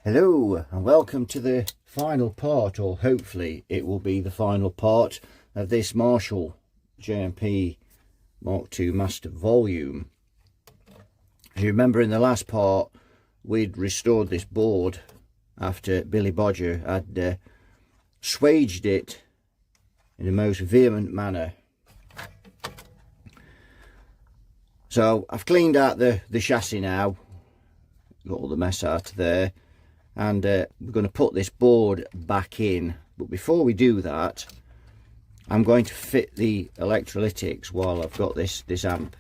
Hello and welcome to the final part, or hopefully it will be the final part of this Marshall JMP MK2 Master Volume. As you remember, in the last part we'd restored this board after Billy Bodger had swaged it in the most vehement manner. So I've cleaned out the chassis now, got all the mess out of there, and we're going to put this board back in. But before we do that, I'm going to fit the electrolytics while I've got this amp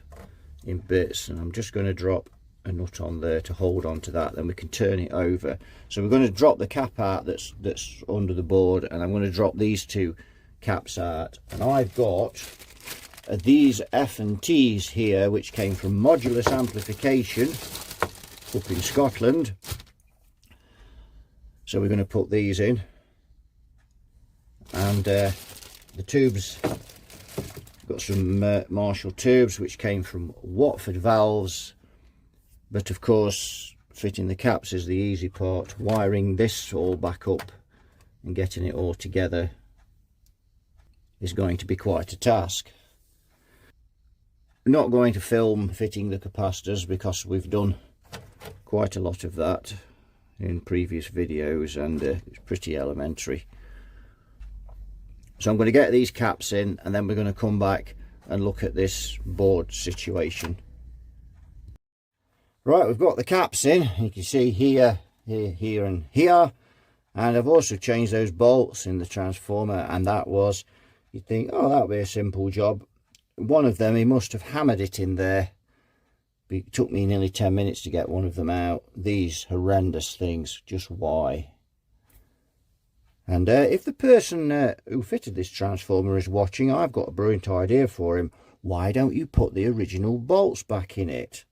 in bits, and I'm just going to drop a nut on there to hold on to that, then we can turn it over. So we're going to drop the cap out that's under the board, and I'm going to drop these two caps out. And I've got these F&Ts here, which came from Modulus Amplification up in Scotland. So we're going to put these in, and the tubes, got some Marshall tubes which came from Watford Valves, but of course fitting the caps is the easy part. Wiring this all back up and getting it all together is going to be quite a task. I'm not going to film fitting the capacitors because we've done quite a lot of that in previous videos, and it's pretty elementary. So I'm going to get these caps in, and then we're going to come back and look at this board situation. Right, we've got the caps in. You can see here, here and here, and I've also changed those bolts in the transformer, and that was, you'd think, oh, that'll be a simple job. One of them, he must have hammered it in there. It took me nearly 10 minutes to get one of them out. These horrendous things, just why? And if the person who fitted this transformer is watching, I've got a brilliant idea for him. Why don't you put the original bolts back in it?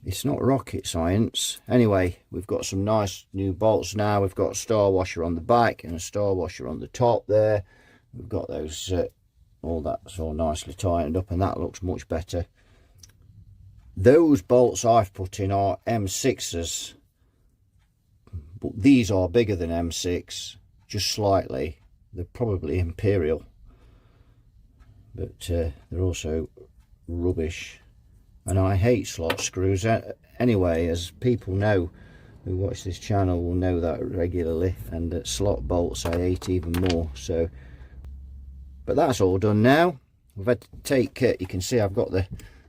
It's not rocket science. Anyway, we've got some nice new bolts now. We've got a star washer on the back and a star washer on the top there. We've got those, all that's all nicely tightened up, and that looks much better. Those bolts I've put in are M6s, but these are bigger than M6, just slightly. They're probably Imperial, but they're also rubbish, and I hate slot screws. Anyway, as people know who watch this channel will know that regularly, and slot bolts I hate even more. So, but that's all done now. We've had to take, you can see I've got the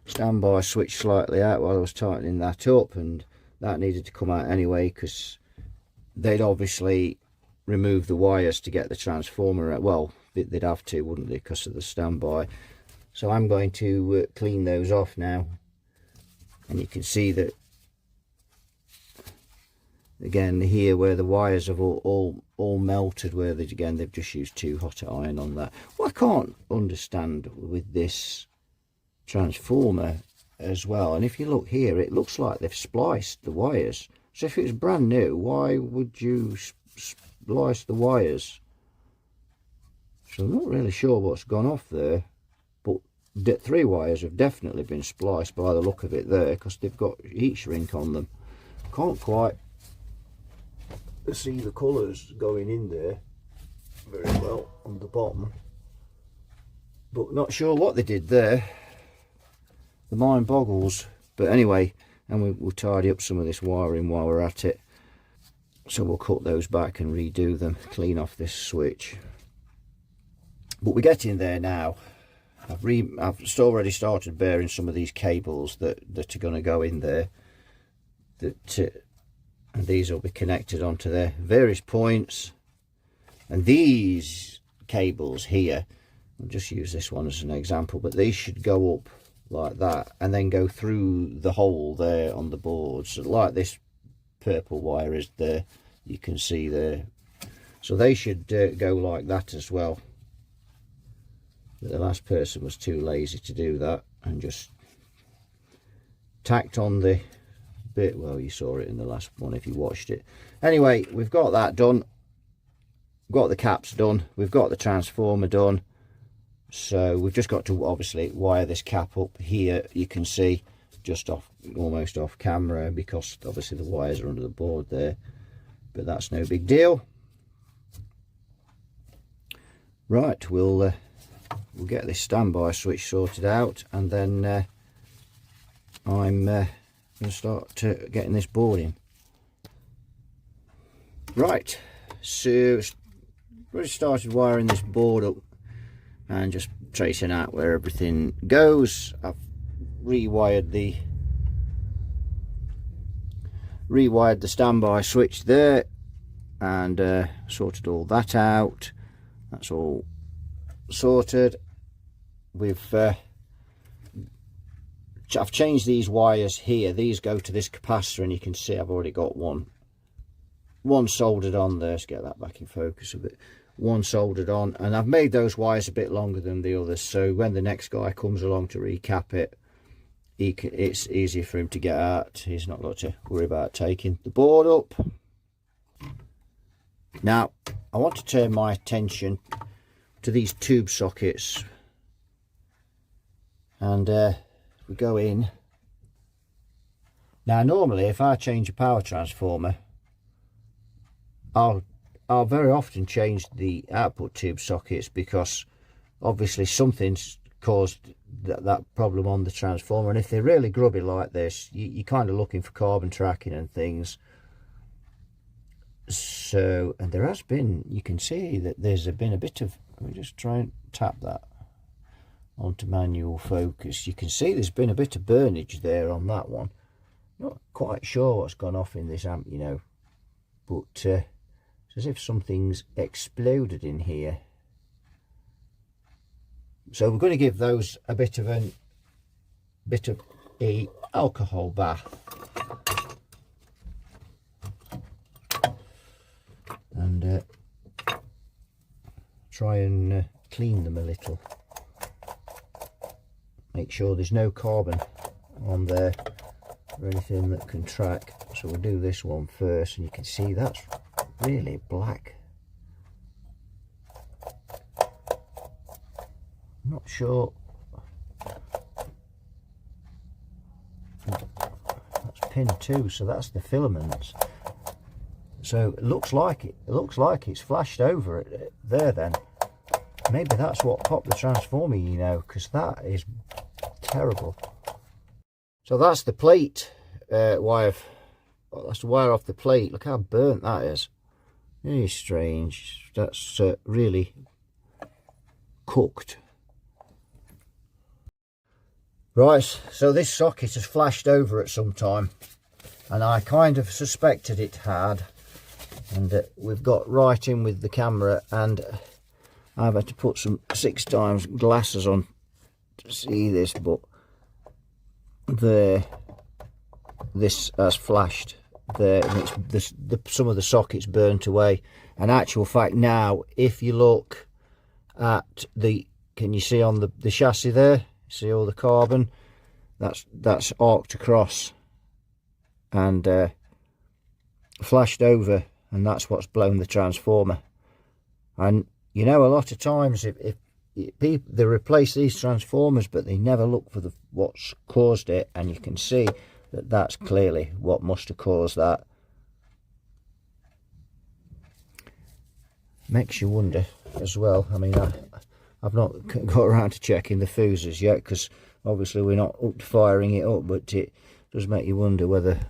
standby switch slightly out while I was tightening that up, and that needed to come out anyway because they'd obviously remove the wires to get the transformer out. Well, they'd have to, wouldn't they, because of the standby. So I'm going to clean those off now, and you can see that again here where the wires have all melted, where they've just used too hot iron on that. What I can't understand with this transformer as well, and if you look here, it looks like they've spliced the wires. So if it was brand new, why would you splice the wires? So I'm not really sure what's gone off there, but the 3 wires have definitely been spliced by the look of it there, because they've got heat shrink on them. Can't quite see the colours going in there very well on the bottom, but not sure what they did there. The mind boggles. But anyway, and we'll tidy up some of this wiring while we're at it. So we'll cut those back and redo them, clean off this switch. But we're getting there now. I've already started bearing some of these cables that are going to go in there. And these will be connected onto their various points. And these cables here, I'll just use this one as an example, but these should go up like that and then go through the hole there on the board, so like this purple wire is there, you can see there. So they should go like that as well, but the last person was too lazy to do that and just tacked on the bit. Well, you saw it in the last one if you watched it. Anyway, we've got that done, got the caps done, we've got the transformer done. So we've just got to obviously wire this cap up here. You can see just off, almost off camera, because obviously the wires are under the board there, but that's no big deal. Right, we'll get this standby switch sorted out, and then I'm going to start getting this board in. Right, so already started wiring this board up and just tracing out where everything goes. I've rewired the standby switch there, and sorted all that out. That's all sorted. I've changed these wires here. These go to this capacitor, and you can see I've already got one soldered on there. Let's get that back in focus a bit. One soldered on, and I've made those wires a bit longer than the others, so when the next guy comes along to recap it, it's easier for him to get out. He's not got to worry about taking the board up. Now I want to turn my attention to these tube sockets, and we go in. Now normally if I change a power transformer, I'll very often change the output tube sockets, because obviously something's caused that problem on the transformer, and if they're really grubby like this, you're kind of looking for carbon tracking and things. So, and there has been, you can see that there's been a bit of, let me just try and tap that onto manual focus. You can see there's been a bit of burnage there on that one. Not quite sure what's gone off in this amp, you know, but it's as if something's exploded in here. So we're going to give those a bit of a alcohol bath, and try and clean them a little. Make sure there's no carbon on there or anything that can track. So we'll do this one first, and you can see that's really black. I'm not sure. That's pin 2, so that's the filaments. So it looks like it's flashed over it there. Then maybe that's what popped the transformer, you know, because that is terrible. So that's the plate wire. That's the wire off the plate. Look how burnt that is. Really strange. That's really cooked. Right, so this socket has flashed over at some time, and I kind of suspected it had, and we've got right in with the camera, and I've had to put some 6x glasses on to see this, but there, this has flashed there, and it's some of the sockets burnt away. And actual fact, now if you look at the, can you see on the chassis there, see all the carbon that's arced across and flashed over, and that's what's blown the transformer. And you know, a lot of times if people, they replace these transformers, but they never look for what's caused it, and you can see that that's clearly what must have caused that. Makes you wonder as well. I mean, I've not got around to checking the fuses yet, because obviously we're not up to firing it up, but it does make you wonder whether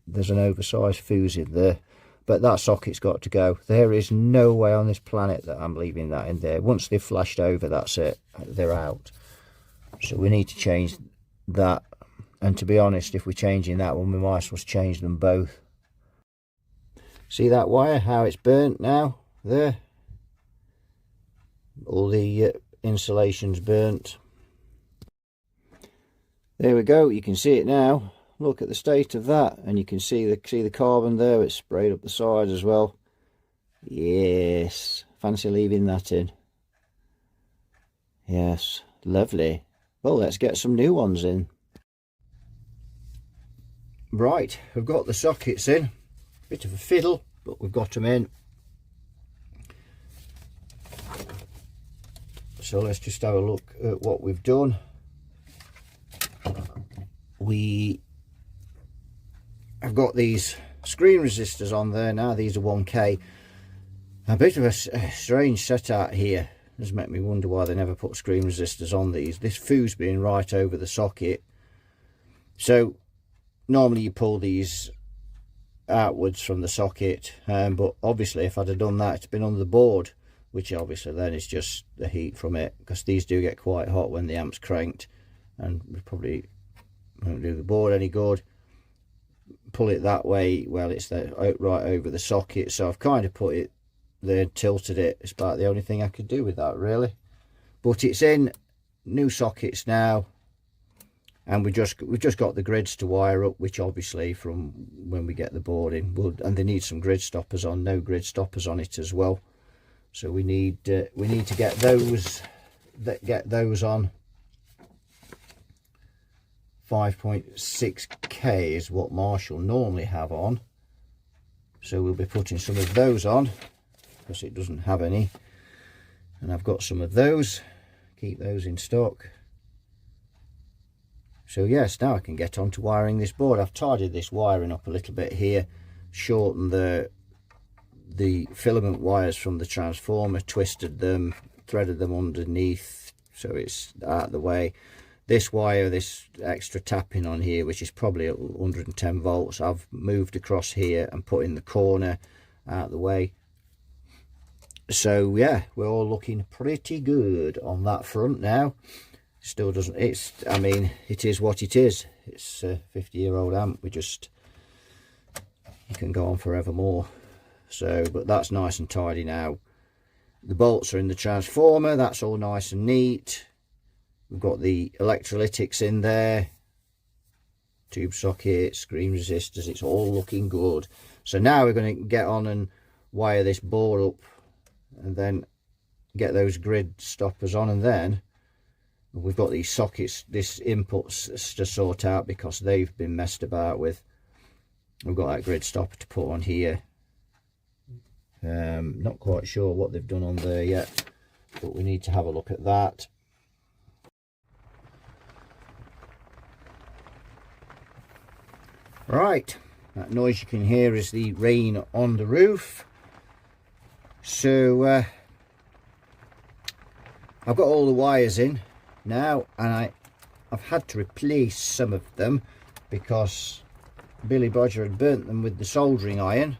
there's an oversized fuse in there. But that socket's got to go. There is no way on this planet that I'm leaving that in there. Once they've flashed over, that's it, they're out. So we need to change that, and to be honest, if we're changing that one, we might as well change them both. See that wire, how it's burnt now there? All the insulation's burnt. There we go, you can see it now. Look at the state of that, and you can see the carbon there. It's sprayed up the side as well. Yes, fancy leaving that in. Yes, lovely. Well, let's get some new ones in. Right, we've got the sockets in. Bit of a fiddle, but we've got them in. So let's just have a look at what we've done. I've got these screen resistors on there now. These are 1K. A bit of a strange setup here. Does make me wonder why they never put screen resistors on these. This fuse being right over the socket. So normally you pull these outwards from the socket, but obviously if I'd have done that, it's been under the board, which obviously then is just the heat from it, because these do get quite hot when the amp's cranked, and we probably won't do the board any good. Pull it that way, well, it's there, right over the socket, so I've kind of put it there, tilted it. It's about the only thing I could do with that, really. But it's in new sockets now, and we've just got the grids to wire up, which obviously from when we get the board in, and they need some grid stoppers on. No grid stoppers on it as well, so we need to get those on. 5.6K is what Marshall normally have on, so we'll be putting some of those on because it doesn't have any, and I've got some of those. Keep those in stock. So yes, now I can get on to wiring this board. I've tidied this wiring up a little bit here, shortened the filament wires from the transformer, twisted them, threaded them underneath so it's out of the way. This wire, this extra tapping on here, which is probably 110 volts, I've moved across here and put in the corner out of the way. So yeah, we're all looking pretty good on that front now. Still doesn't, I mean, it is what it is. It's a 50-year-old amp. It can go on forever more. So, but that's nice and tidy now. The bolts are in the transformer. That's all nice and neat. We've got the electrolytics in there, tube sockets, screen resistors. It's all looking good. So now we're going to get on and wire this board up, and then get those grid stoppers on, and then we've got these sockets, this inputs to sort out because they've been messed about with. We've got that grid stopper to put on here. Not quite sure what they've done on there yet, but we need to have a look at that. Right, that noise you can hear is the rain on the roof. So I've got all the wires in now, and I've had to replace some of them because Billy Bodger had burnt them with the soldering iron.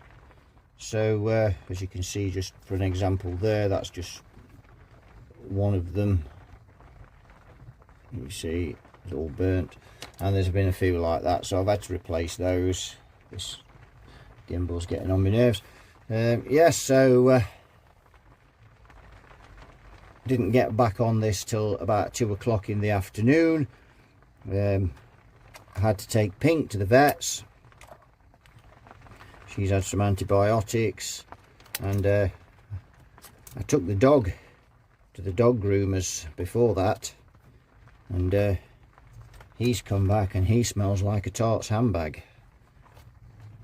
So as you can see, just for an example there, that's just one of them. You see it's all burnt, and there's been a few like that, so I've had to replace those. This gimbal's getting on my nerves. Yeah, so didn't get back on this till about 2 o'clock in the afternoon. I had to take Pink to the vets. She's had some antibiotics, and I took the dog to the dog groomers before that, and he's come back and he smells like a tart's handbag.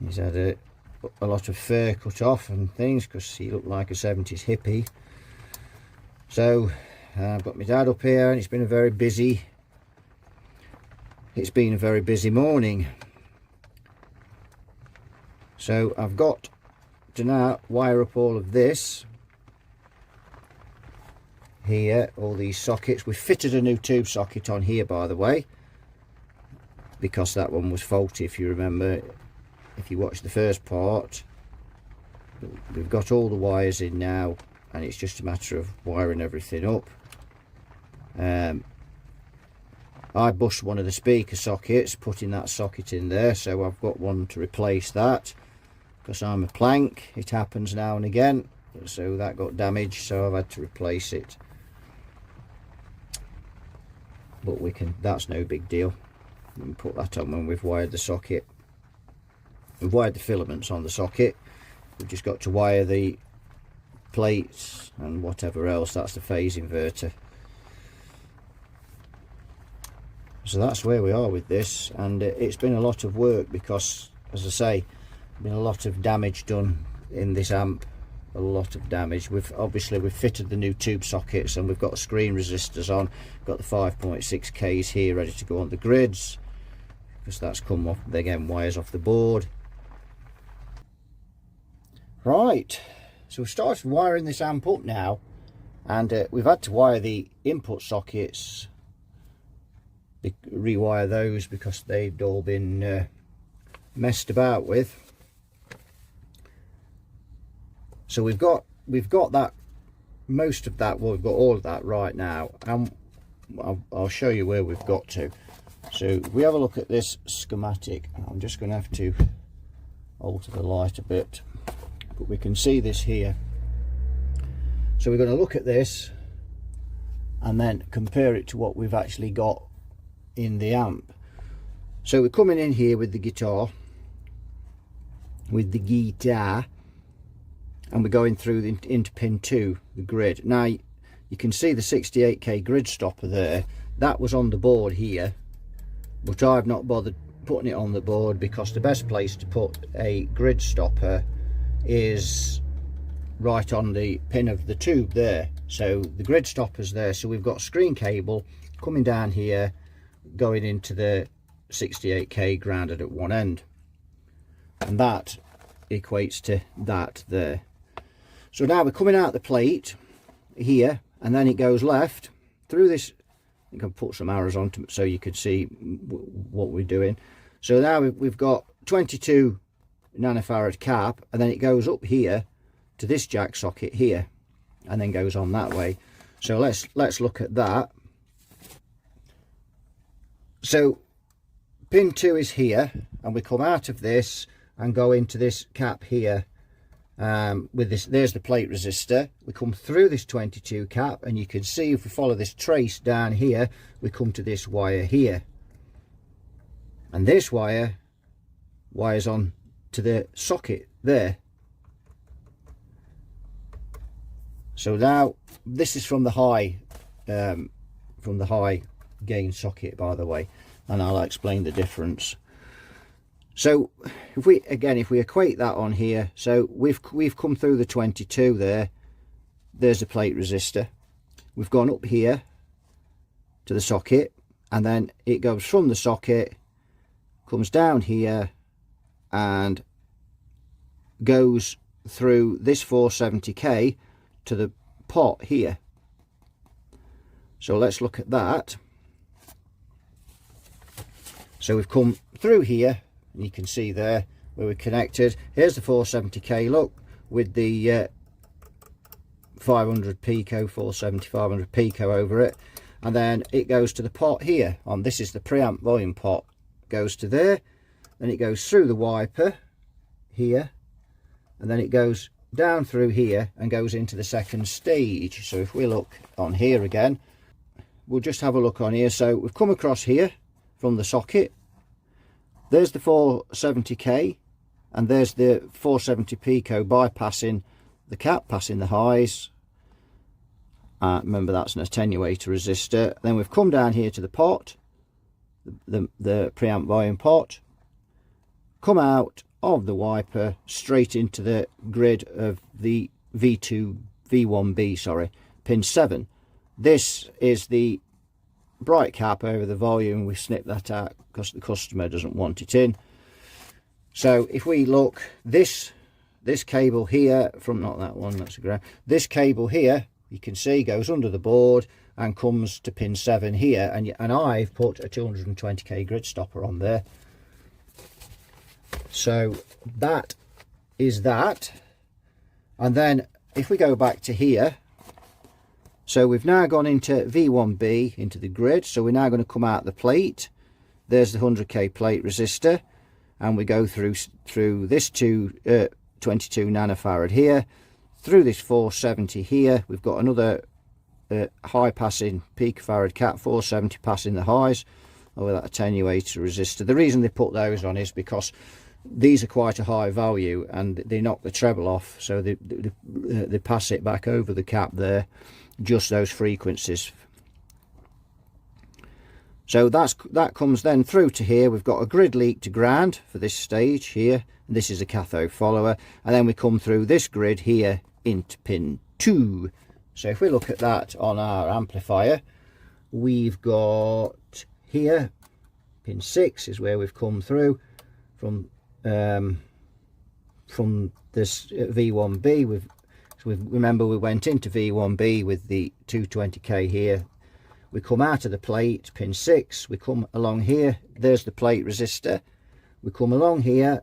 He's had a lot of fur cut off and things because he looked like a 70s hippie. So I've got my dad up here, and it's been a very busy morning. So I've got to now wire up all of this here, all these sockets. We've fitted a new tube socket on here, by the way, because that one was faulty, if you remember, if you watched the first part. We've got all the wires in now, and it's just a matter of wiring everything up. I bust one of the speaker sockets, putting that socket in there, so I've got one to replace that, because I'm a plank. It happens now and again, so that got damaged, so I've had to replace it. But that's no big deal. We can put that on when we've wired the socket. We've wired the filaments on the socket. We've just got to wire the plates and whatever else. That's the phase inverter. So that's where we are with this, and it's been a lot of work because, as I say, been a lot of damage done in this amp. A lot of damage. We've fitted the new tube sockets, and we've got screen resistors on. Got the 5.6Ks here ready to go on the grids. because that's come off again, wires off the board. Right, so we've started wiring this amp up now, and we've had to wire the input sockets, rewire those because they'd all been messed about with. So we've got that, most of that, well, we've got all of that right now, and I'll show you where we've got to. So if we have a look at this schematic, I'm just going to have to alter the light a bit, but we can see this here. So we're going to look at this and then compare it to what we've actually got in the amp. So we're coming in here with the guitar, and we're going through into pin 2, the grid. Now you can see the 68k grid stopper there. That was on the board here, but I've not bothered putting it on the board because the best place to put a grid stopper is right on the pin of the tube there. So the grid stopper's there, so we've got screen cable coming down here, going into the 68k grounded at one end, and that equates to that there. So now we're coming out the plate here, and then it goes left through this. I can put some arrows on so you could see what we're doing. So now we've got 22 nanofarad cap, and then it goes up here to this jack socket here, and then goes on that way. So let's look at that. So pin 2 is here, and we come out of this and go into this cap here with this. There's the plate resistor. We come through this 22 cap, and you can see if we follow this trace down here, we come to this wire here, and this wires on to the socket there. So now this is from the high gain socket, by the way, and I'll explain the difference. So if we equate that on here, so we've come through the 22 there. There's the plate resistor. We've gone up here to the socket, and then it goes from the socket, comes down here, and goes through this 470k to the pot here. So let's look at that. So we've come through here, and you can see there where we're connected. Here's the 470k, look, with the 500 pico, 470, 500 pico over it, and then it goes to the pot here. This is the preamp volume pot. Goes to there, then it goes through the wiper here, and then it goes down through here and goes into the second stage. So if we look on here again, we'll just have a look on here. So we've come across here from the socket. There's the 470k, and there's the 470 pico bypassing the cap, passing the highs. Remember, that's an attenuator resistor. Then we've come down here to the pot, the preamp volume pot, come out of the wiper straight into the grid of the V1B, sorry, pin 7. This is the bright cap over the volume. We snipped that out because the customer doesn't want it in. So if we look, this cable here from, not that one, that's a ground, this cable here, you can see goes under the board and comes to pin 7 here, and I've put a 220k grid stopper on there. So that is that. And then if we go back to here, so we've now gone into V1B, into the grid. So we're now going to come out the plate. There's the 100k plate resistor, and we go through this 22 nanofarad here, through this 470 here. We've got another high passing picofarad cap, 470 passing the highs over that attenuator resistor. The reason they put those on is because these are quite a high value, and they knock the treble off, so they pass it back over the cap there, just those frequencies. So that comes then through to here. We've got a grid leak to ground for this stage here, and this is a cathode follower, and then we come through this grid here into pin 2. So if we look at that on our amplifier, we've got here pin 6 is where we've come through from this V1B. Remember we went into V1B with the 220k here. We come out of the plate, pin 6, we come along here, there's the plate resistor. We come along here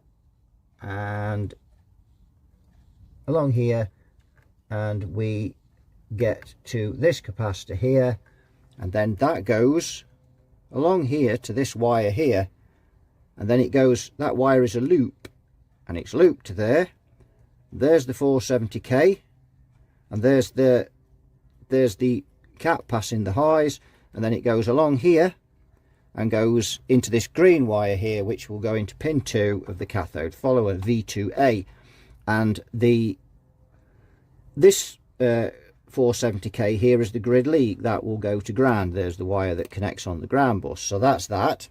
and along here, and we get to this capacitor here, and then that goes along here to this wire here, and then it goes, that wire is a loop, and it's looped to there. There's the 470k, and there's the cap passing the highs, and then it goes along here and goes into this green wire here, which will go into pin 2 of the cathode follower, V2A. And this 470k here is the grid leak that will go to ground. There's the wire that connects on the ground bus, so that's that.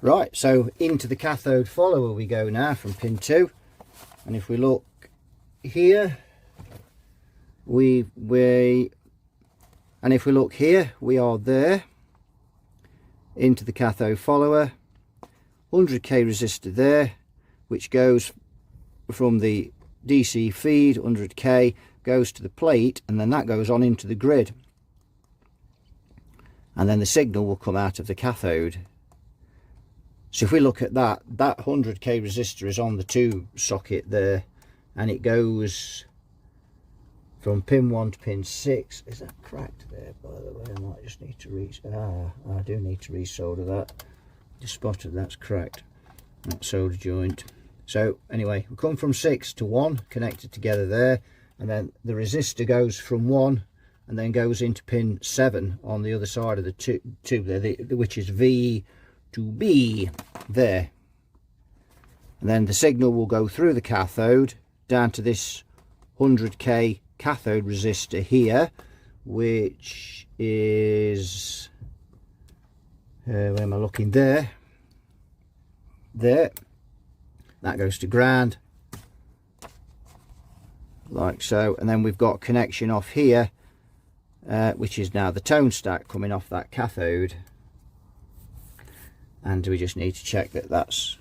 Right, so into the cathode follower we go now from pin 2, and if we look here, if we look here, we are there into the cathode follower, 100k resistor there, which goes from the DC feed, 100k, goes to the plate, and then that goes on into the grid, and then the signal will come out of the cathode. So if we look at that 100k resistor is on the 2 socket there, and it goes from pin 1 to pin 6. Is that cracked there, by the way? I might just need to I do need to resolder that. Just spotted that's cracked, that solder joint. So anyway, we come from 6 to 1, connected together there, and then the resistor goes from 1 and then goes into pin 7 on the other side of the tube there, which is V2B there. And then the signal will go through the cathode down to this 100k cathode resistor here, which is where am I looking? There that goes to ground like so, and then we've got connection off here, which is now the tone stack coming off that cathode, and we just need to check that that's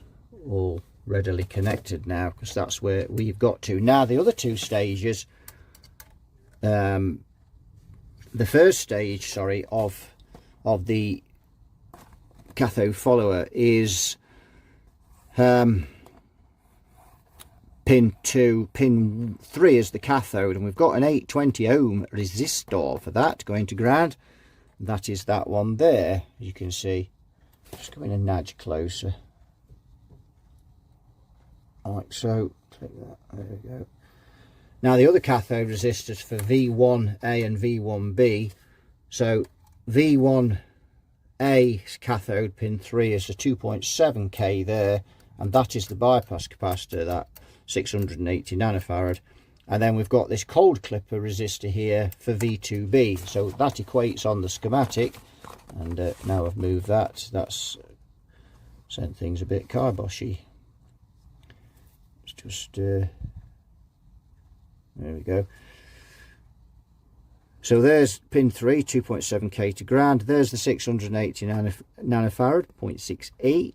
all readily connected now, because that's where we've got to. Now the other 2 stages, the first stage, sorry, of the cathode follower is pin 2, pin 3 is the cathode, and we've got an 820 ohm resistor for that going to ground. That is that one there, you can see. Just come in a nudge closer. Like so, click that, there we go. Now the other cathode resistors for V1A and V1B. So V1A cathode pin 3 is a 2.7k there, and that is the bypass capacitor, that 680 nanofarad. And then we've got this cold clipper resistor here for V2B, so that equates on the schematic. And now I've moved that, that's sent things a bit kiboshy. It's just there we go. So there's pin 3, 2.7k to ground. There's the 680 nanofarad, 0.68.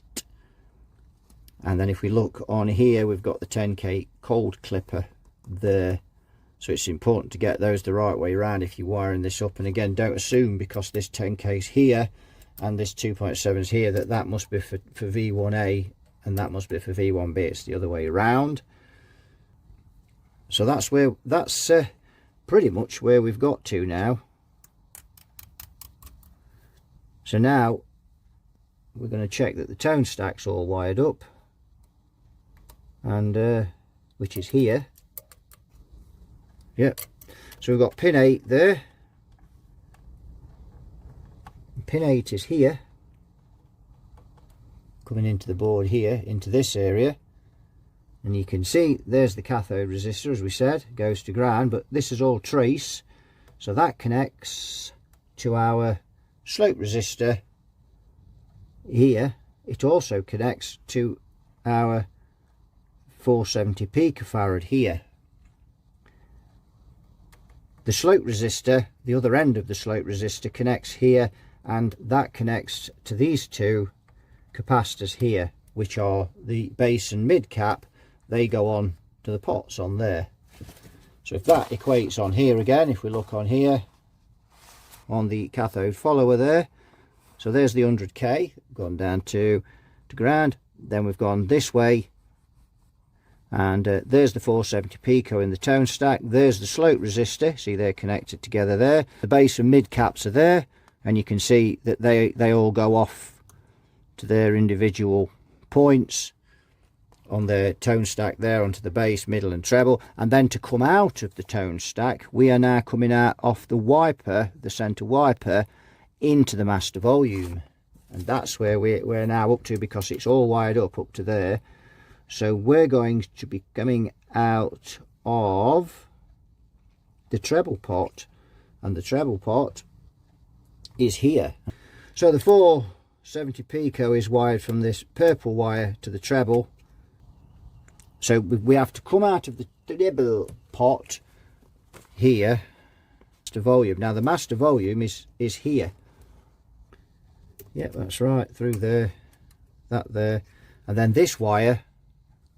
And then if we look on here, we've got the 10k cold clipper there. So it's important to get those the right way around if you're wiring this up. And again, don't assume because this 10k is here and this 2.7 is here that must be for V1A and that must be for V1B. It's the other way around. So that's pretty much where we've got to now. So now we're going to check that the tone stack's all wired up, and which is here. Yep. So we've got pin 8 there. Pin 8 is here, coming into the board here, into this area. And you can see there's the cathode resistor, as we said, goes to ground, but this is all trace. So that connects to our slope resistor here. It also connects to our 470 picofarad here. The slope resistor, the other end of the slope resistor, connects here and that connects to these two capacitors here, which are the base and mid cap. They go on to the pots on there. So if that equates on here again, if we look on here on the cathode follower there, so there's the 100k gone down to ground, then we've gone this way, and there's the 470 pico in the tone stack, there's the slope resistor, see they're connected together there, the base and mid caps are there, and you can see that they all go off to their individual points on the tone stack there, onto the bass, middle and treble. And then to come out of the tone stack, we are now coming out off the wiper, the center wiper, into the master volume, and that's where we're now up to, because it's all wired up to there. So we're going to be coming out of the treble pot, and the treble pot is here. So the 470 pico is wired from this purple wire to the treble. So we have to come out of the treble pot here, master volume. Now the master volume is here. Yep, that's right, through there, that there, and then this wire,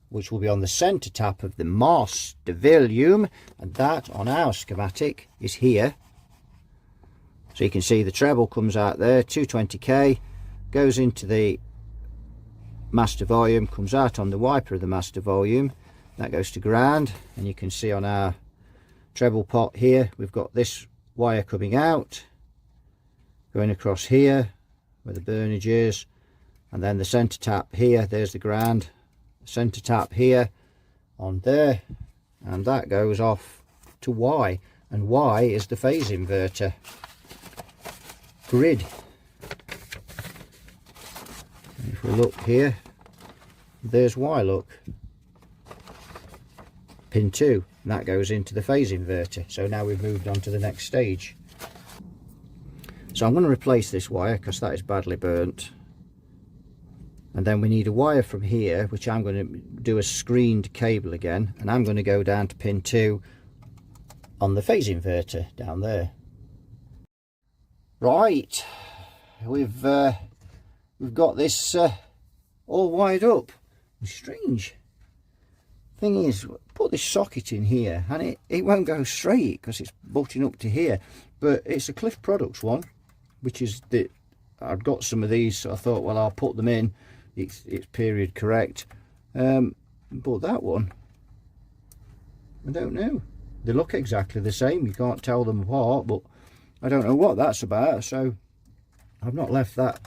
which will be on the center tap of the master volume, and that on our schematic is here. So you can see the treble comes out there, 220k, goes into the master volume, comes out on the wiper of the master volume, that goes to ground. And you can see on our treble pot here, we've got this wire coming out, going across here where the burnage is, and then the center tap here, there's the ground, center tap here on there, and that goes off to Y, and Y is the phase inverter grid. And if we look here, there's Y, look, pin 2, and that goes into the phase inverter. So now we've moved on to the next stage. So I'm going to replace this wire because that is badly burnt, and then we need a wire from here, which I'm going to do a screened cable again, and I'm going to go down to pin 2 on the phase inverter down there. Right, we've got this all wired up. Strange thing is, put this socket in here and it won't go straight because it's butting up to here, but it's a Cliff Products one, which is the, I've got some of these, so I thought, well, I'll put them in, it's period correct. But that one, I don't know, they look exactly the same, you can't tell them apart, but I don't know what that's about. So I've not left that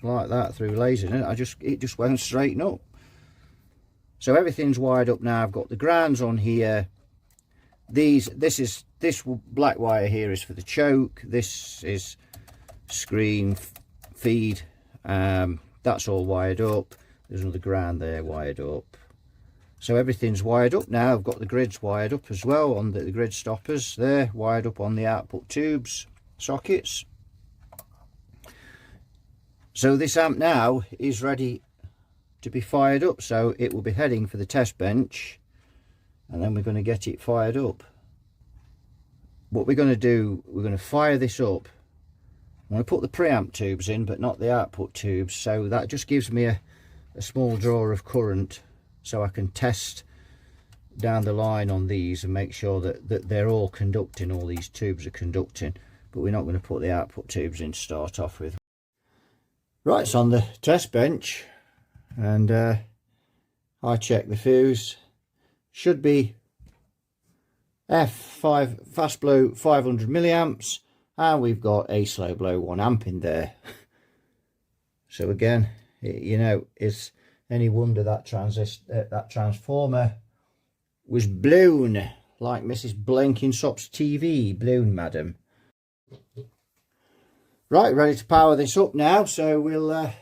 like that through lasering it, it just won't straighten up. So everything's wired up now. I've got the grounds on here. This black wire here is for the choke. This is screen feed. That's all wired up. There's another ground there wired up. So everything's wired up now. I've got the grids wired up as well on the grid stoppers there, wired up on the output tubes sockets. So this amp now is ready to be fired up, so it will be heading for the test bench, and then we're going to get it fired up. What we're going to do, we're going to fire this up. I'm going to put the preamp tubes in, but not the output tubes, so that just gives me a small draw of current, so I can test down the line on these and make sure that they're all conducting, all these tubes are conducting. But we're not going to put the output tubes in to start off with. Right, it's on the test bench, and I check the fuse. Should be F5 fast blow 500 milliamps, and we've got a slow blow 1 amp in there. So again, you know, it's any wonder that that transformer was blown like Mrs. Blenkinsop's TV, blown, madam. Right, ready to power this up now. So we'll got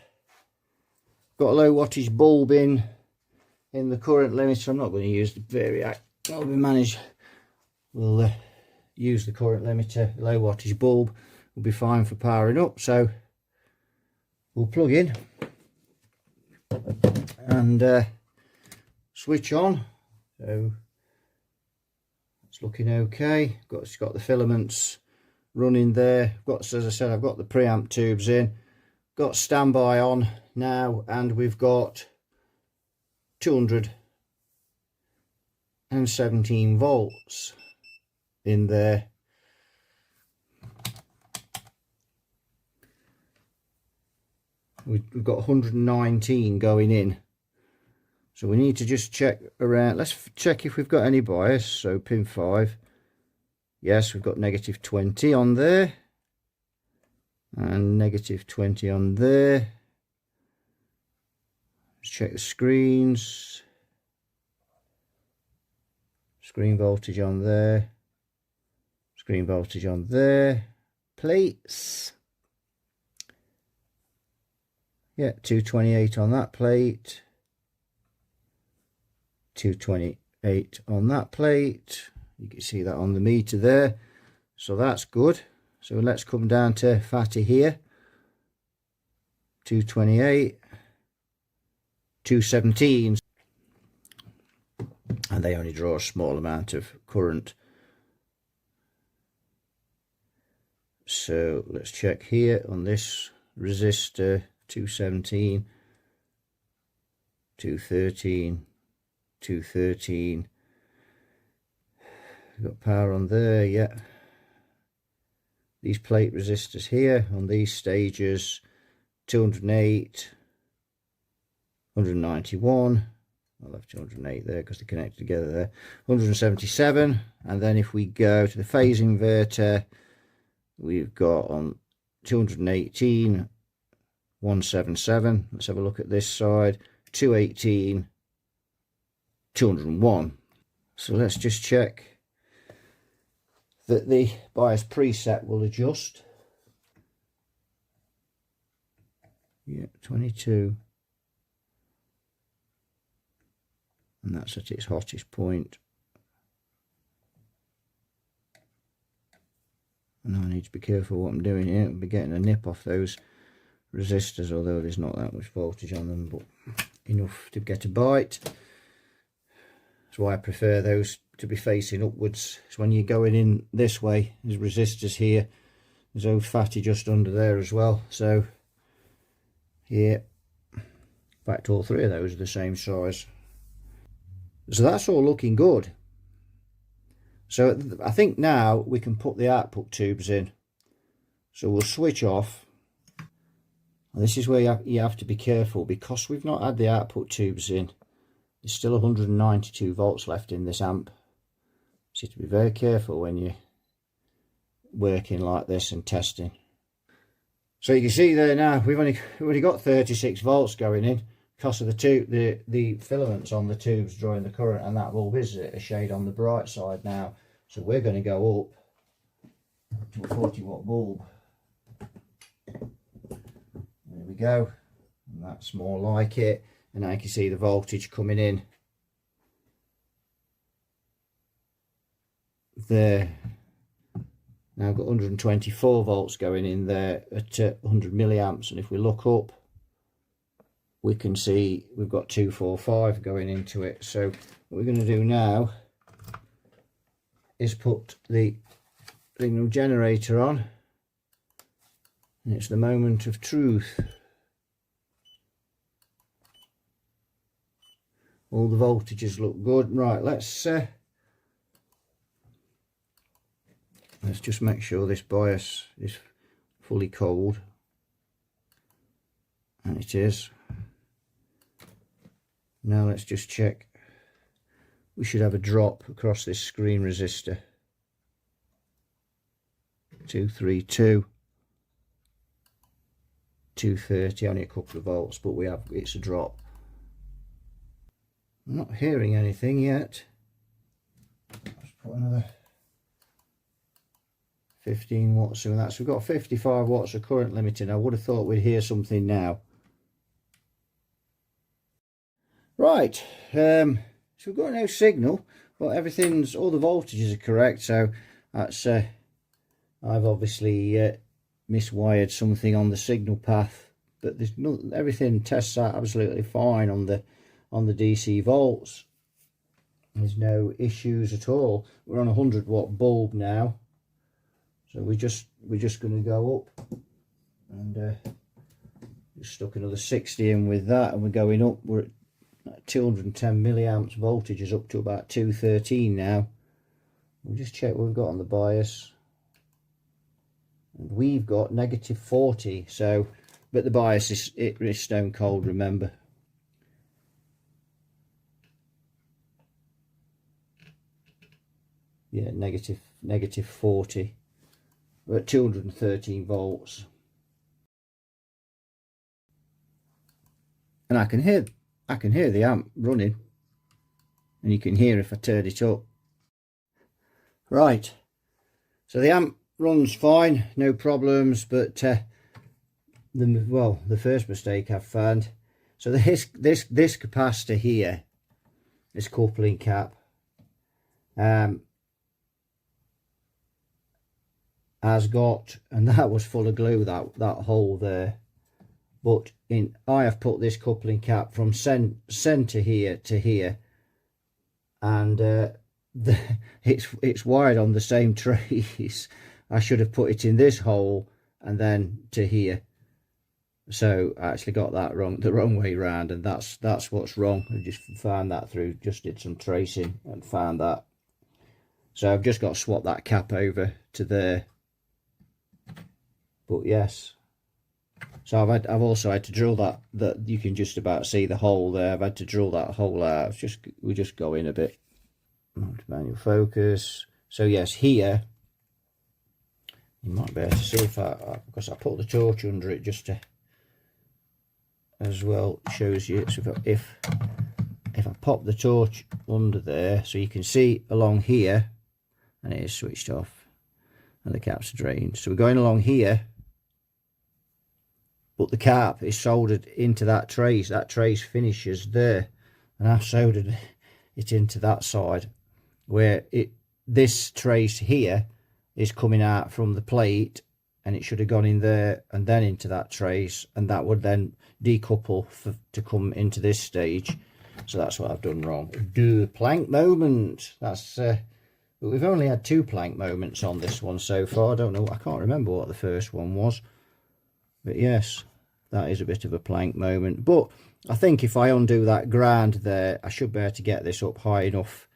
a low wattage bulb in the current limiter. I'm not going to use the variac. I'll be managed. We'll use the current limiter. Low wattage bulb will be fine for powering up. So we'll plug in and switch on. So it's looking okay. It's got the filaments running there. I've got, as I said, I've got the preamp tubes in, got standby on now, and we've got 217 volts in there. We've got 119 going in, so we need to just check around. Let's check if we've got any bias. So pin 5, yes, we've got negative 20 on there and negative 20 on there. Let's check the screens. Screen voltage on there, screen voltage on there. Plates, yeah, 228 on that plate, 228 on that plate. You can see that on the meter there, so that's good. So let's come down to fatty here. 228, 217, and they only draw a small amount of current. So let's check here on this resistor. 217, 213, 213. We've got power on there, yeah. These plate resistors here on these stages, 208, 191. I left 208 there because they're connected together there. 177, and then if we go to the phase inverter, we've got on 218, 177. Let's have a look at this side. 218, 201. So let's just check that the bias preset will adjust. Yeah, 22. And that's at its hottest point. And I need to be careful what I'm doing here. I'll be getting a nip off those resistors, although there's not that much voltage on them, but enough to get a bite. That's why I prefer those to be facing upwards. So when you're going in this way, there's resistors here, there's those fatty just under there as well. So here, in fact, all three of those are the same size. So that's all looking good. So I think now we can put the output tubes in. So we'll switch off. And this is where you have to be careful, because we've not had the output tubes in. There's still 192 volts left in this amp. So you have to be very careful when you're working like this and testing. So you can see there now, we've only got 36 volts going in because of the filaments on the tubes drawing the current, and that bulb is a shade on the bright side now. So we're going to go up to a 40 watt bulb. There we go, and that's more like it. And now you can see the voltage coming in there. Now I've got 124 volts going in there at 100 milliamps, and if we look up, we can see we've got 245 going into it. So what we're going to do now is put the signal generator on, and it's the moment of truth. All the voltages look good. Right, let's just make sure this bias is fully cold, and it is. Now let's just check. We should have a drop across this screen resistor. 232, 230, only a couple of volts, but it's a drop. I'm not hearing anything yet. Let's put another 15 watts in that. So we've got 55 watts of current limiting. I would have thought we'd hear something now. Right, so we've got no signal, but all the voltages are correct. So that's I've obviously miswired something on the signal path, but everything tests out absolutely fine on the DC volts. There's no issues at all. We're on a 100 watt bulb now, So we're just going to go up, and just stuck another 60 in with that, and we're going up. We're at 210 milliamps. Voltage is up to about 213 now. We'll just check what we've got on the bias, and we've got -40. So, but the bias is stone cold, remember. Yeah, negative 40. We're at 213 volts, and I can hear the amp running, and you can hear if I turn it up. Right, so the amp runs fine, no problems, but the first mistake I've found, so this capacitor here, this coupling cap, has got, and that was full of glue, that hole there, but I have put this coupling cap from center here to here, and it's wired on the same trace. I should have put it in this hole and then to here. So I actually got that the wrong way around, and that's what's wrong. I just found that just did some tracing and found that. So I've just got to swap that cap over to there. But yes, so I've also had to drill that you can just about see the hole there. I've had to drill that hole out. We just go in a bit. Manual focus. So yes, here you might be able to see because I put the torch under it just to as well, shows you. So if I pop the torch under there, so you can see along here, and it is switched off and the caps are drained. So we're going along here, but the cap is soldered into that trace. That trace finishes there, and I've soldered it into that side where this trace here is coming out from the plate, and it should have gone in there and then into that trace, and that would then decouple to come into this stage. So that's what I've done wrong. Plank moment. That's but we've only had 2 plank moments on this one so far. I don't know, I can't remember what the first one was, but yes, that is a bit of a plank moment. But I think if I undo that ground there, I should be able to get this up high enough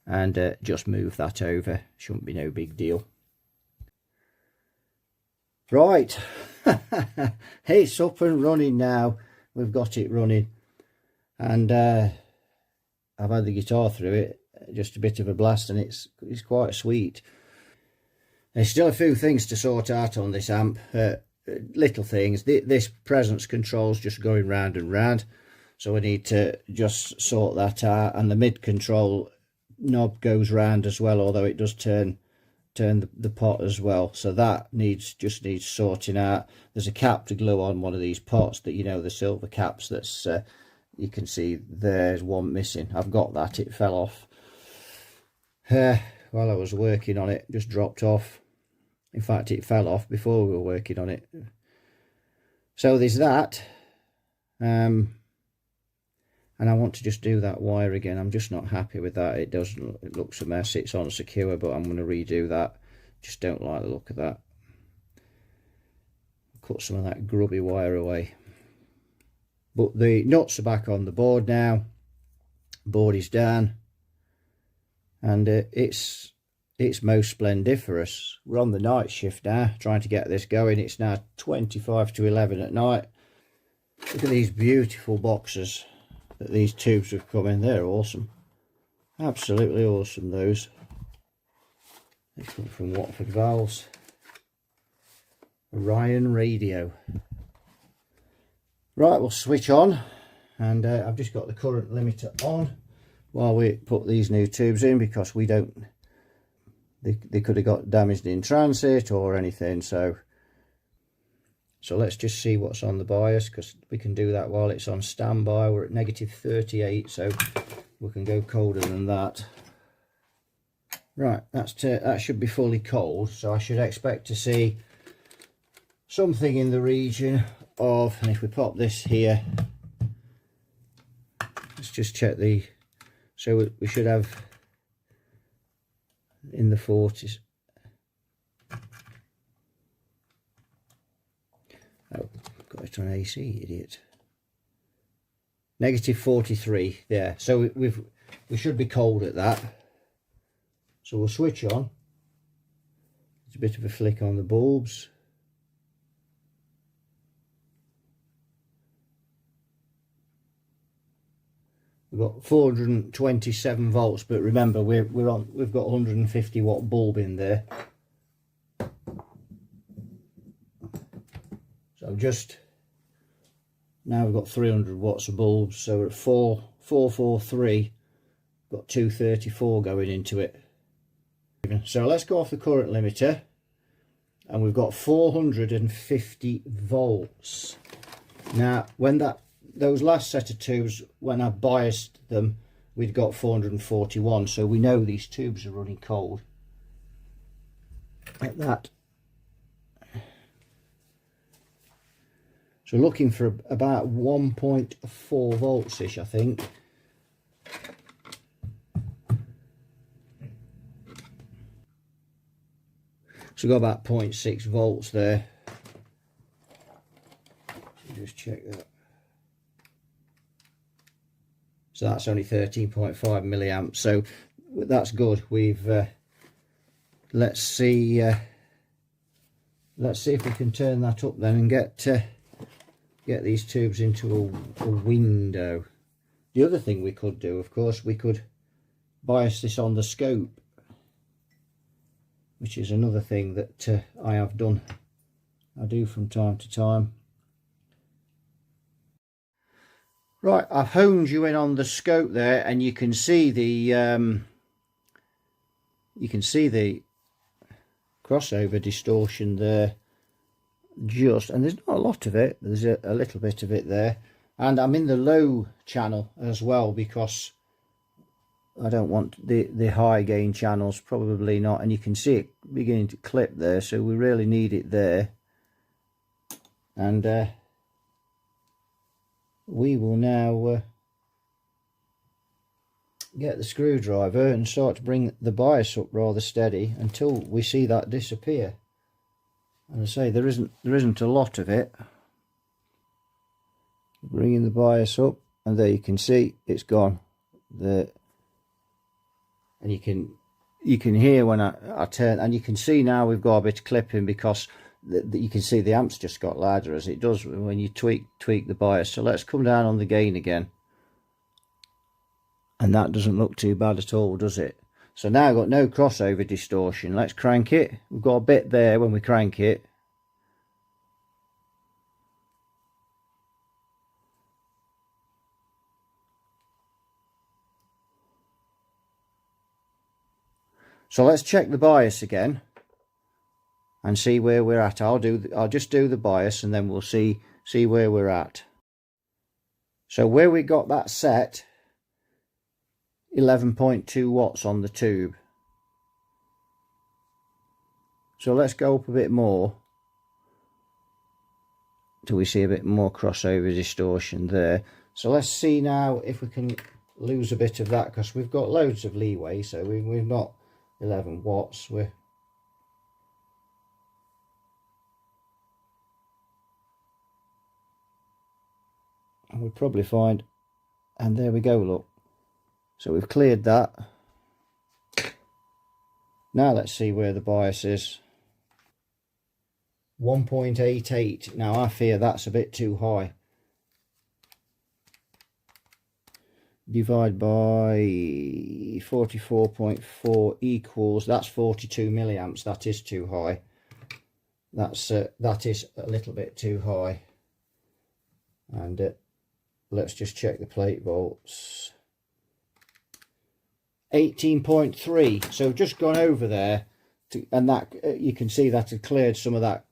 and just move that over. Shouldn't be no big deal. Right, it's up and running now. We've got it running, and I've had the guitar through it, just a bit of a blast, and it's quite sweet. There's still a few things to sort out on this amp, little things. This presence control's just going round and round, so I need to just sort that out, and the mid control knob goes round as well, although it does turn the pot as well, so that just needs sorting out. There's a cap to glue on one of these pots, that the silver caps, that's you can see there's one missing. I've got that, it fell off while I was working on it, just dropped off. In fact, it fell off before we were working on it. So there's that, and I want to just do that wire again. I'm just not happy with that. It looks a mess. It's on secure, but I'm going to redo that. Just don't like the look of that. Cut some of that grubby wire away. But the nuts are back on the board now. Board is down, and it's most splendiferous. We're on the night shift now, trying to get this going. It's now 25 to 11 at night. Look at these beautiful boxes that these tubes have come in. They're awesome, absolutely awesome. Those, they come from Watford Valves. Orion radio. Right, we'll switch on, and I've just got the current limiter on while we put these new tubes in, because we don't, they could have got damaged in transit or anything. So let's just see what's on the bias, because we can do that while it's on standby. We're at -38, so we can go colder than that. Right, that should be fully cold, so I should expect to see something in the region of, and if we pop this here, let's just check so we should have in the 40s. set on AC, idiot. Negative 43 there. So we should be cold at that. So we'll switch on. It's a bit of a flick on the bulbs. We've got 427 volts, but remember we've got 150 watt bulb in there. So just now we've got 300 watts of bulbs, so we're at 443. Got 234 going into it. So let's go off the current limiter, and we've got 450 volts. Now when those last set of tubes, when I biased them, we'd got 441, so we know these tubes are running cold like that. So looking for about 1.4 volts ish, I think. So we've got about 0.6 volts there. Just check that. So that's only 13.5 milliamps. So that's good. We've let's see if we can turn that up then and get these tubes into a window. The other thing we could do, of course, we could bias this on the scope, which is another thing that I have done. I do from time to time. Right, I've honed you in on the scope there, and you can see the crossover distortion there. Just, and there's not a lot of it. There's a little bit of it there, and I'm in the low channel as well because I don't want the high gain channels, probably not. And you can see it beginning to clip there, so we really need it there. And we will now get the screwdriver and start to bring the bias up rather steady until we see that disappear. And I say there isn't a lot of it. Bringing the bias up, and there you can see it's gone. And you can hear when I turn, and you can see now we've got a bit of clipping because you can see the amp's just got louder, as it does when you tweak the bias. So let's come down on the gain again, and that doesn't look too bad at all, does it? So now I've got no crossover distortion. Let's crank it. We've got a bit there when we crank it. So let's check the bias again and see where we're at. I'll just do the bias, and then we'll see where we're at. So where we got that set, 11.2 watts on the tube. So let's go up a bit more till we see a bit more crossover distortion there. So let's see now if we can lose a bit of that, because we've got loads of leeway. So we've not 11 watts. We'll probably find, and there we go, look. So we've cleared that. Now let's see where the bias is. 1.88. Now I fear that's a bit too high. Divide by 44.4 equals, that's 42 milliamps. That is too high. That is a little bit too high. And let's just check the plate volts. 18.3. So just gone over there, and that you can see that had cleared some of that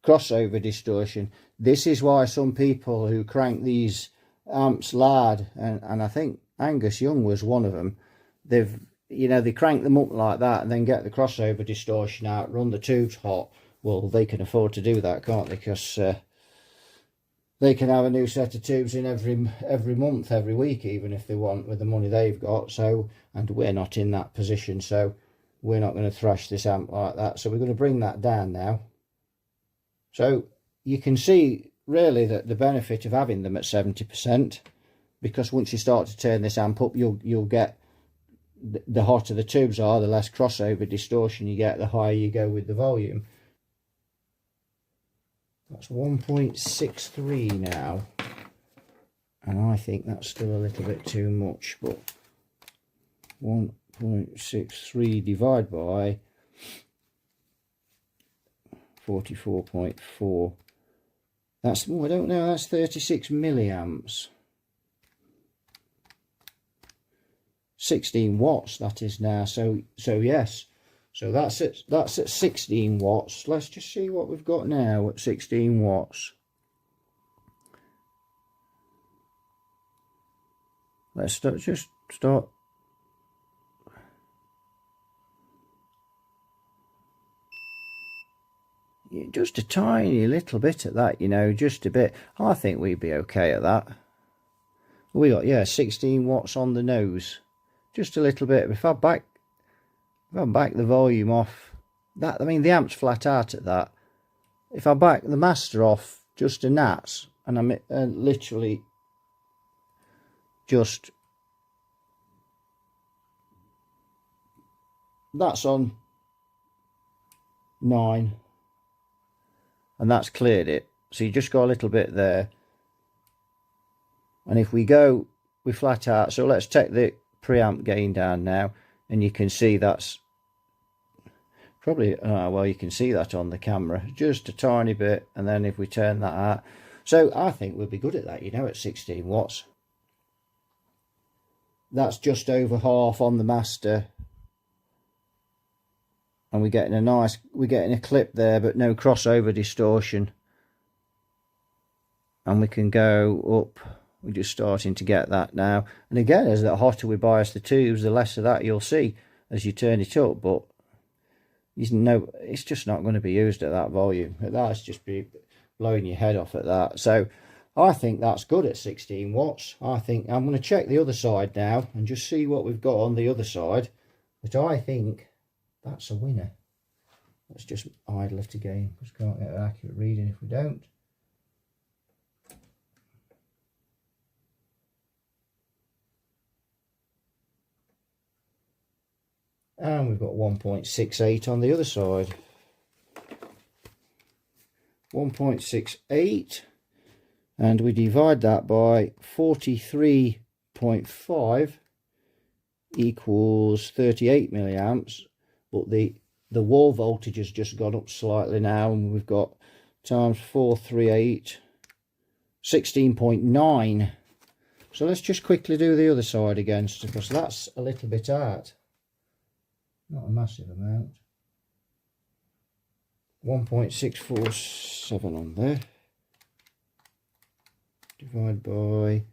crossover distortion. This is why some people who crank these amps loud, and I think Angus Young was one of them, they crank them up like that and then get the crossover distortion out, run the tubes hot. Well, they can afford to do that, can't they? Because they can have a new set of tubes in every month, every week, even if they want, with the money they've got. So, and we're not in that position, so we're not going to thrash this amp like that. So we're going to bring that down now. So you can see really the benefit of having them at 70%, because once you start to turn this amp up, you'll get, the hotter the tubes are, the less crossover distortion you get, the higher you go with the volume. That's 1.63 now, and I think that's still a little bit too much, but 1.63 divided by 44.4, that's, oh, I don't know, that's 36 milliamps. 16 watts that is now, so yes, so that's at 16 watts. Let's just see what we've got now at 16 watts. Let's start, just a tiny little bit at that, you know, just a bit. I think we'd be okay at that. We got, yeah, 16 watts on the nose, just a little bit. If I back the volume off that, I mean the amp's flat out at that. If I back the master off just a gnats, and I'm literally just, that's on 9, and that's cleared it. So you just got a little bit there. And if we go with flat out, so let's take the preamp gain down now, and you can see that's probably, well, you can see that on the camera just a tiny bit. And then if we turn that out, so I think we'll be good at that, you know, at 16 watts. That's just over half on the master, and we're getting a clip there, but no crossover distortion. And we can go up, we're just starting to get that now. And again, as the hotter we bias the tubes, the less of that you'll see as you turn it up. But you know, it's just not going to be used at that volume. That's just be blowing your head off at that. So I think that's good at 16 watts. I think I'm going to check the other side now and just see what we've got on the other side. But I think that's a winner. Let's just idle it again, because we can't get an accurate reading if we don't. And we've got 1.68 on the other side. 1.68, and we divide that by 43.5 equals 38 milliamps. But the wall voltage has just gone up slightly now, and we've got times 438, 16.9. So let's just quickly do the other side again, because that's a little bit out. Not a massive amount. 1.647 on there. Divide by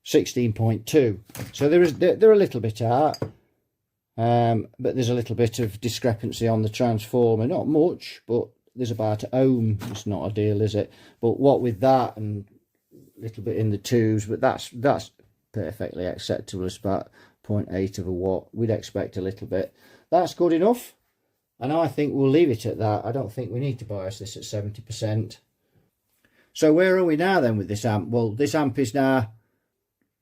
16.2. So they're a little bit out, but there's a little bit of discrepancy on the transformer. Not much, but there's about an ohm. It's not ideal, is it? But what with that and a little bit in the tubes, but that's perfectly acceptable. It's about 0.8 of a watt. We'd expect a little bit. That's good enough, and I think we'll leave it at that. I don't think we need to bias this at 70%. So where are we now then with this amp? Well, this amp is now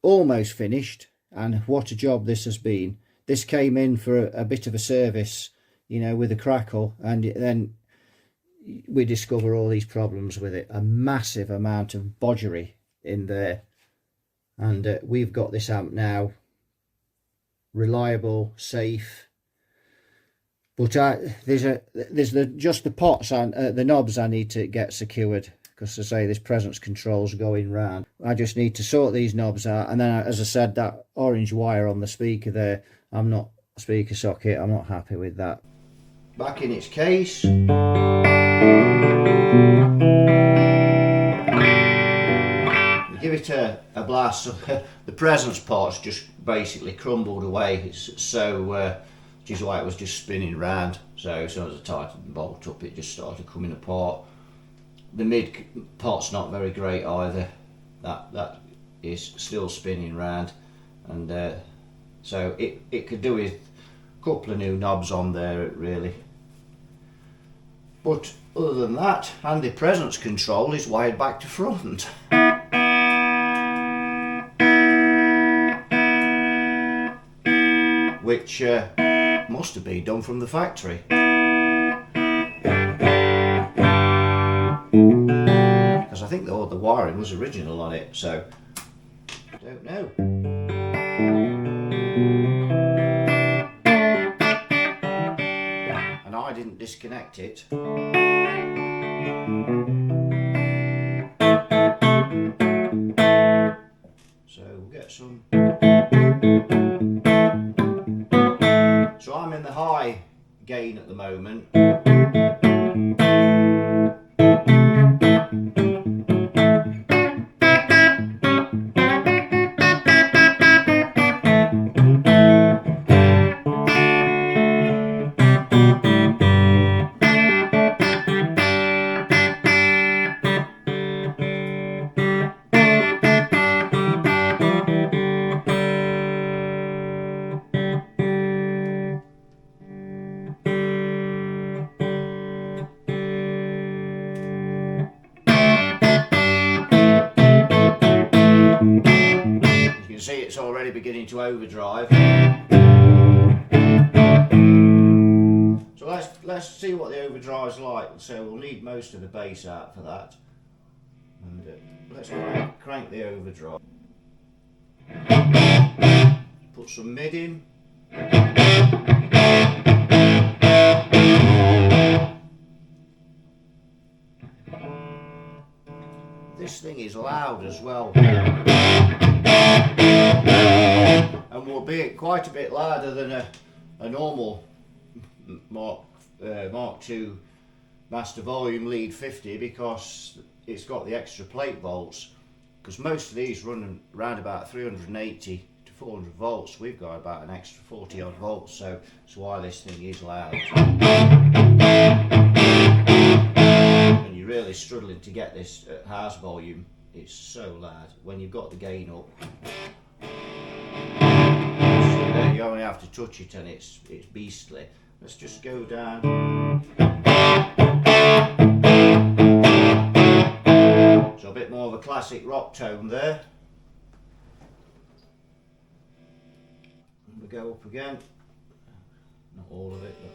almost finished, and what a job this has been. This came in for a bit of a service, you know, with a crackle, and then we discover all these problems with it. A massive amount of bodgery in there. And we've got this amp now reliable, safe, but there's just the pots and the knobs I need to get secured, because as I say, this presence control's going round. I just need to sort these knobs out, and then, as I said, that orange wire on the speaker there, speaker socket, I'm not happy with that. Back in its case. Give it a blast. So the presence part's just basically crumbled away. It's so, which is why it was just spinning round. So as soon as I tightened the bolt up, it just started coming apart. The mid part's not very great either. That is still spinning round, and so it could do with a couple of new knobs on there, really. But other than that, handy presence control is wired back to front. Which must have been done from the factory. Because I think the wiring was original on it, so I don't know. And I didn't disconnect it. So we'll get some. So I'm in the high gain at the moment. You can see it's already beginning to overdrive. So let's see what the overdrive's like. So we'll need most of the bass out for that. And let's crank the overdrive. Put some mid in. This thing is loud as well. And will be quite a bit louder than a normal Mark II Master Volume Lead 50, because it's got the extra plate volts. Because most of these run around about 380 to 400 volts. We've got about an extra 40 odd volts, so that's why this thing is loud. And you're really struggling to get this at house volume. It's so loud when you've got the gain up. You only have to touch it and it's beastly. Let's just go down. So a bit more of a classic rock tone there. And we go up again. Not all of it, but.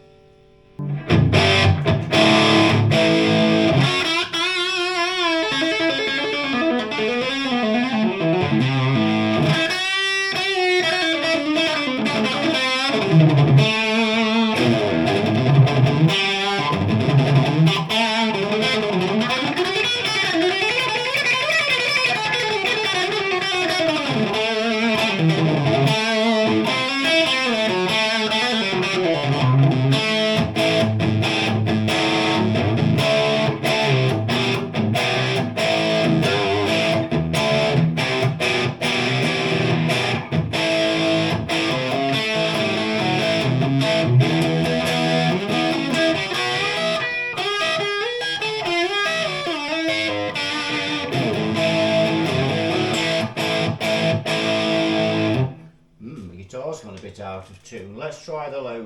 The guitar's gone a bit out of tune. Let's try the low.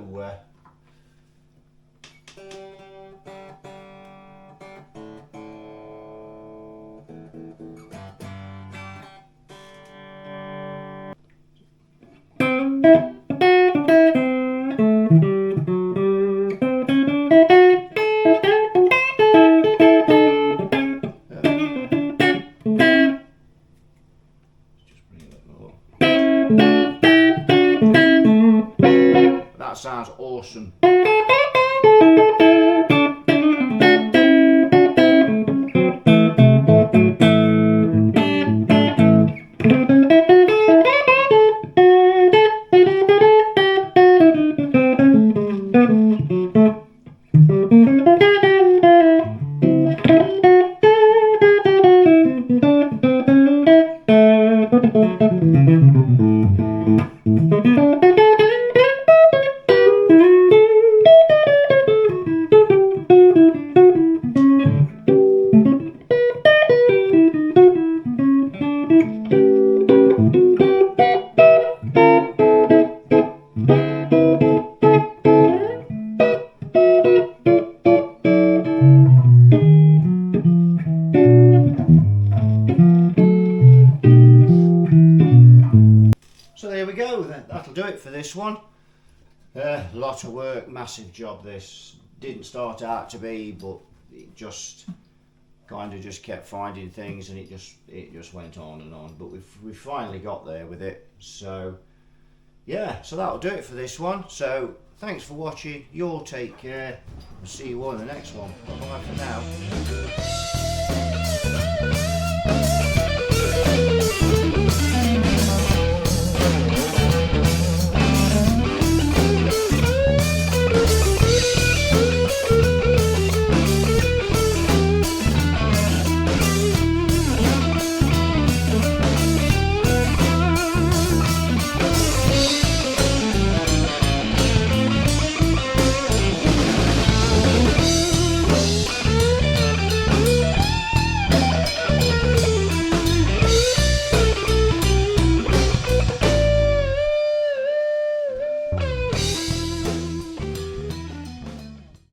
That sounds awesome. it for this one. A lot of work, massive job this. Didn't start out to be, but it just kind of just kept finding things, and it just went on and on. But we've finally got there with it. So yeah, so that'll do it for this one. So thanks for watching. You all take care. I'll see you all in the next one. Bye bye for now.